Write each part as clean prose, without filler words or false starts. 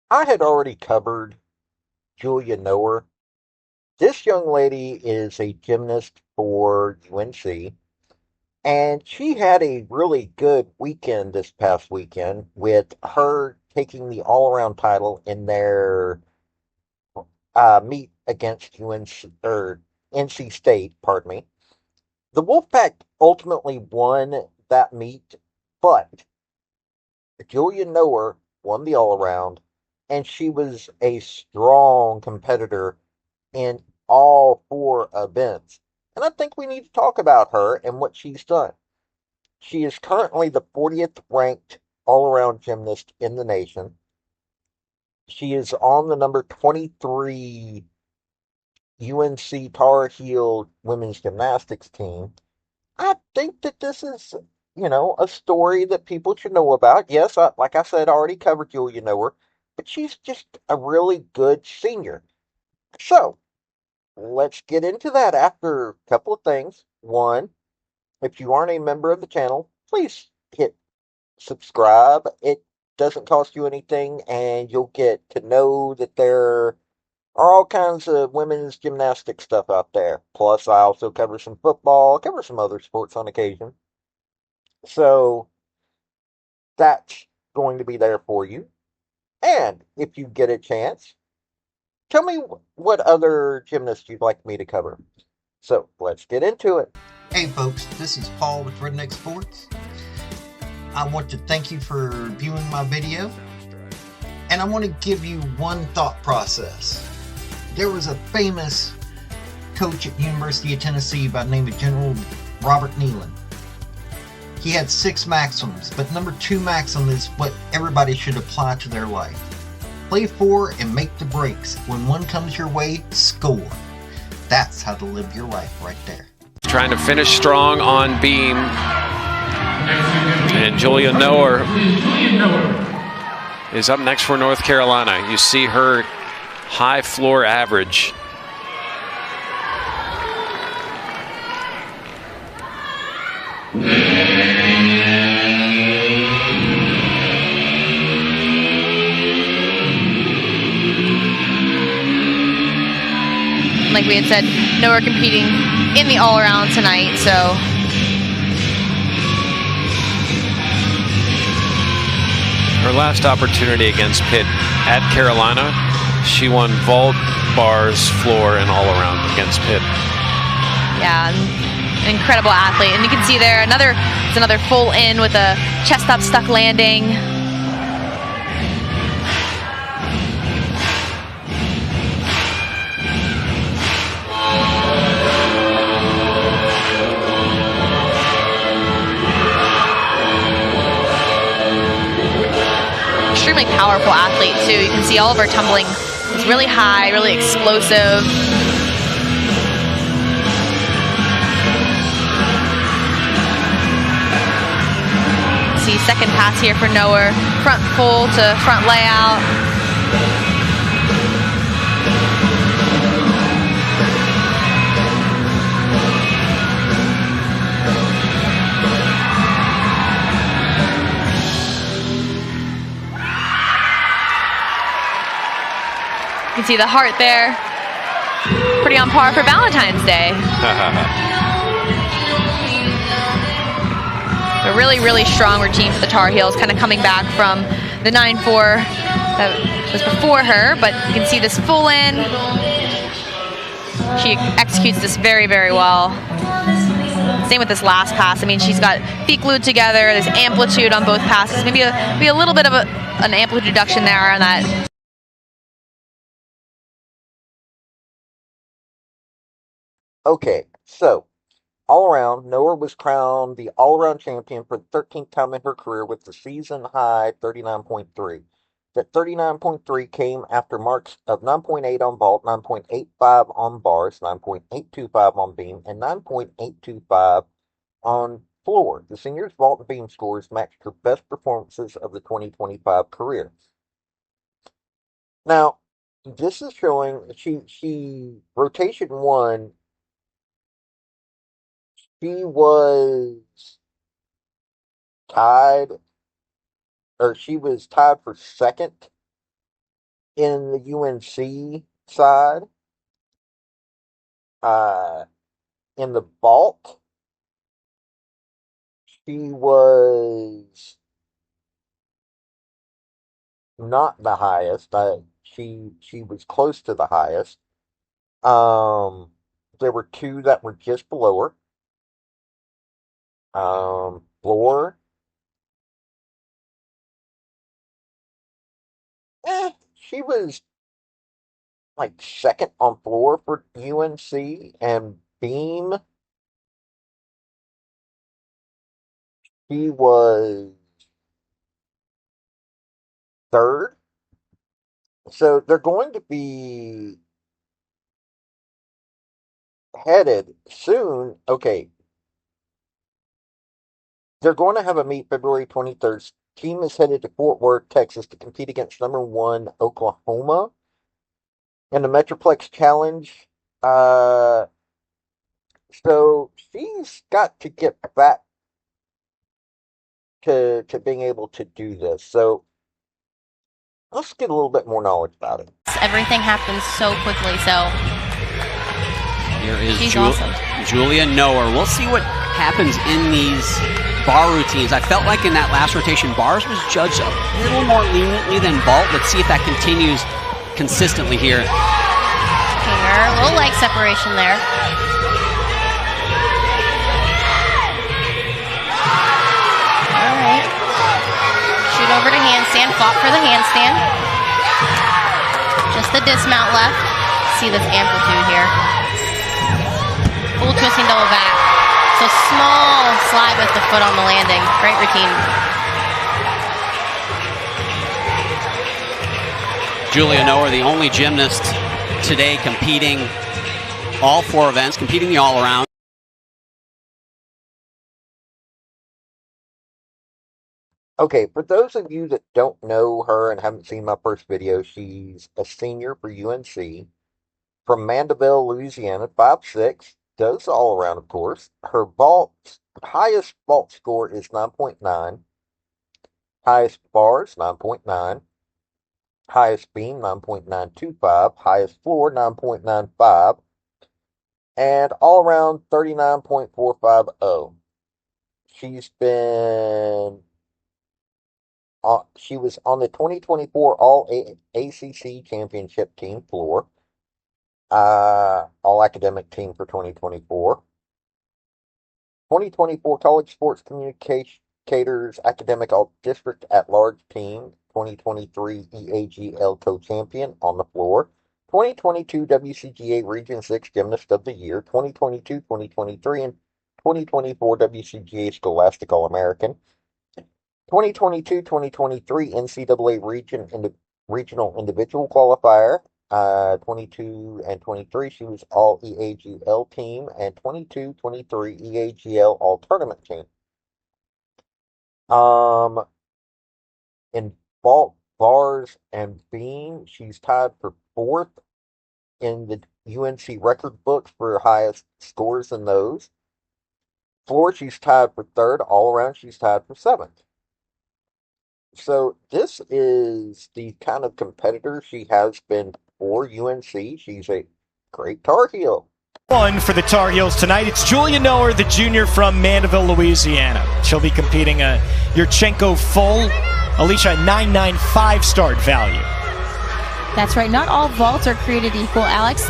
I had already covered Julia Noer. This young lady is a gymnast for UNC, and she had a really good weekend this past weekend with her taking the all around title in their meet against UNC or NC State, pardon me. The Wolfpack ultimately won that meet, but Julia Noer won the all around, and she was a strong competitor in all four events. And I think we need to talk about her and what she's done. She is currently the 40th ranked all around gymnast in the nation. She is on the number 23 UNC Tarheels women's gymnastics team. I think that this is, a story that people should know about. Yes, like I said, I already covered Julia Noer, but she's just a really good senior. So let's get into that after a couple of things. One, if you aren't a member of the channel, please hit subscribe. It doesn't cost you anything, and you'll get to know that there are all kinds of women's gymnastics stuff out there. Plus, I also cover some football, cover some other sports on occasion. So that's going to be there for you. And if you get a chance, tell me what other gymnasts you'd like me to cover. So let's get into it. Hey folks, this is Paul with Redneck Sports. I want to thank you for viewing my video, and I want to give you one thought process. There was a famous coach at University of Tennessee by the name of General Robert Nealon. He had 6 maxims, but number 2 maxim is what everybody should apply to their life. Play for and make the breaks. When one comes your way, score. That's how to live your life right there. Trying to finish strong on beam. And Julia Noer is up next for North Carolina. You see her high floor average. Like we had said, Noah competing in the all-around tonight, so her last opportunity against Pitt at Carolina, she won vault, bars, floor, and all-around against Pitt. Yeah, an incredible athlete, and you can see there it's another full in with a chest up stuck landing. Extremely powerful athlete too. You can see all of her tumbling is really high, really explosive. See second pass here for Noer. Front pull to front layout. You can see the heart there. Pretty on par for Valentine's Day. A really, really strong routine for the Tar Heels, kind of coming back from the 9-4 that was before her, but you can see this full in. She executes this very, very well. Same with this last pass. I mean, she's got feet glued together. There's amplitude on both passes. Maybe a little bit of an amplitude reduction there on that. Okay, so all around, Noah was crowned the all around champion for the 13th time in her career with the season high 39.3. That 39.3 came after marks of 9.8 on vault, 9.85 on bars, 9.825 on beam, and 9.825 on floor. The seniors' vault and beam scores matched her best performances of the 2025 career. Now, this is showing she rotation 1. She was tied, or she was tied for second in the UNC side, uh, in the vault, she was not the highest. She was close to the highest. Um, there were two that were just below her. Floor, she was like second on floor for UNC, and beam, he was third. So they're going to be headed soon. Okay, they're going to have a meet February 23rd. Team is headed to Fort Worth, Texas to compete against number one Oklahoma in the Metroplex Challenge. Uh, so she's got to get back to being able to do this. So let's get a little bit more knowledge about it. Everything happens so quickly, so here is she's awesome. Julia Noer. We'll see what happens in these bar routines. I felt like in that last rotation, bars was judged a little more leniently than vault. Let's see if that continues consistently here. Here, a little leg separation there. All right. Shoot over to handstand. Fought for the handstand. Just the dismount left. See this amplitude here. Full twisting double back. So small slide with the foot on the landing. Great routine. Julia Noer, the only gymnast today competing all four events, competing the all-around. Okay, for those of you that don't know her and haven't seen my first video, she's a senior for UNC from Mandeville, Louisiana, 5'6", does all around, of course. Her highest vault score is 9.9, highest bars 9.9, highest beam 9.925, highest floor 9.95, and all around 39.450. She was on the 2024 All-ACC Championship team floor, All-Academic team for 2024, 2024 College Sports Communicators Academic All-District At-Large team, 2023 EAGL co-champion on the floor, 2022 WCGA Region 6 Gymnast of the Year, 2022, 2023, and 2024 WCGA Scholastic All-American, 2022-2023 NCAA Regional Individual Qualifier. 22 and 23, she was All EAGL team, and 22-23 EAGL All Tournament team. In vault, bars, and beam, she's tied for fourth in the UNC record books for highest scores in those. Floor, she's tied for third. All around, she's tied for seventh. So this is the kind of competitor she has been for UNC. She's a great Tar Heel. One for the Tar Heels tonight. It's Julia Noer, the junior from Mandeville, Louisiana. She'll be competing a Yurchenko full, Alicia 995 start value. That's right. Not all vaults are created equal, Alex.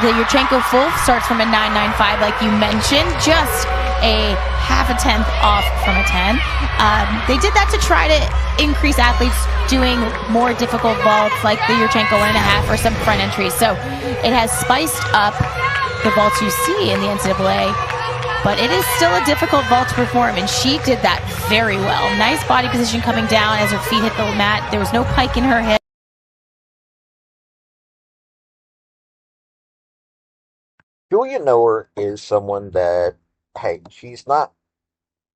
The Yurchenko full starts from a 995, like you mentioned, just a half a tenth off from a 10. They did that to try to increase athletes doing more difficult vaults like the Yurchenko 1.5 or some front entries. So it has spiced up the vaults you see in the NCAA, but it is still a difficult vault to perform, and she did that very well. Nice body position coming down as her feet hit the mat. There was no pike in her hip. Julia Noer is someone that, hey, she's not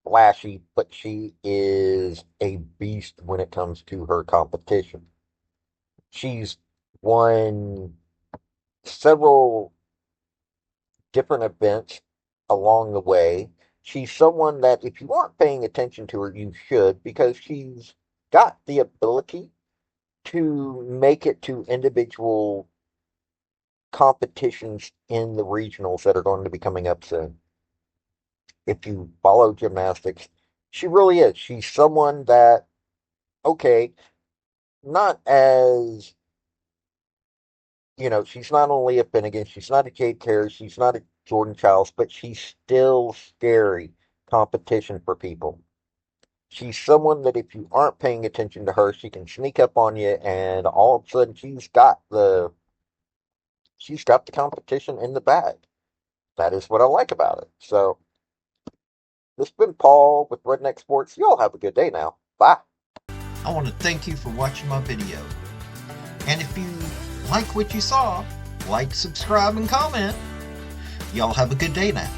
flashy, but she is a beast when it comes to her competition. She's won several different events along the way. She's someone that if you aren't paying attention to her, you should, because she's got the ability to make it to individual competitions in the regionals that are going to be coming up soon. If you follow gymnastics, she really is. She's someone that, okay, not as, she's not only a Finnegan, she's not a Jade Terry, she's not a Jordan Childs, but she's still scary competition for people. She's someone that if you aren't paying attention to her, she can sneak up on you, and all of a sudden she's got the competition in the bag. That is what I like about it. So this has been Paul with Redneck Sports. Y'all have a good day now. Bye. I want to thank you for watching my video. And if you like what you saw, like, subscribe, and comment. Y'all have a good day now.